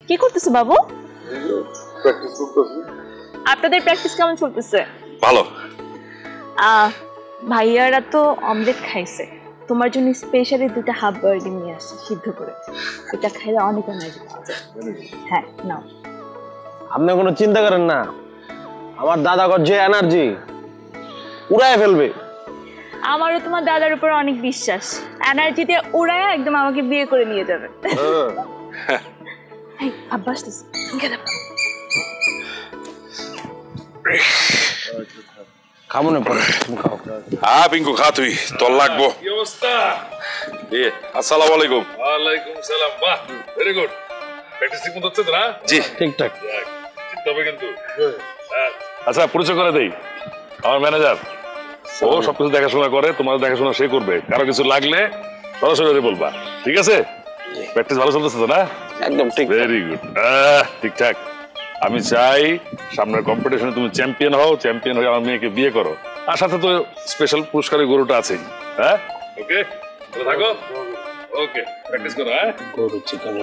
কি করতেছো বাবু? প্র্যাকটিস করতেছি। আপনাদের প্র্যাকটিস কেমন চলতেছে? ভালো। ভাইয়ারা তো অমলেট খাইছে, তোমার জন্য স্পেশালি 2টা হাফ বয়েল নিয়ে আসছে সিদ্ধ করে। এটা খাইলে অনেক এনার্জি পাওয়া যায়। হ্যাঁ নাও। আপনি কোনো চিন্তা করেন না, আমার দাদাগর যে এনার্জি উড়ায় ফেলবে। আমারও তোমার দাদার উপর অনেক বিশ্বাস, এনার্জি দিয়ে উড়ায় একদম আমাকে বিয়ে করে নিয়ে যাবে। এই আব্বা আসতেছে, খাবো না পরে, তুমি খাও। হ্যাঁ পিঙ্কু খা, তুই তোর লাগবো। কি অবস্থা? আসসালামু আলাইকুম। ওয়ালাইকুম সালাম। বাহ, ভেরি গুড। প্র্যাকটিস ঠিক মতো হচ্ছে তো না? জি ঠিকঠাক। চিন্তা হবে কিন্তু। আচ্ছা, পরিচয় করে দেই, আমার ম্যানেজার। ও সবকিছু দেখাশোনা করে, তোমার দেখাশোনা সে করবে। কারো কিছু লাগলে সরাসরি বলবা, ঠিক আছে? প্র্যাকটিস ভালো চলতেছে তো না? একদম ঠিক। ভেরি গুড, ঠিকঠাক। আমি চাই সামনের কম্পিটিশনে তুমি চ্যাম্পিয়ন হও, চ্যাম্পিয়ন হয়ে আমার মেয়েকে বিয়ে করো। আর সাথে তো স্পেশাল পুরস্কারের গরুটা আছেই। হ্যাঁ, ওকে, ভালো থাকো। ওকে, প্র্যাকটিস করো। হ্যাঁ, গরু চিকেন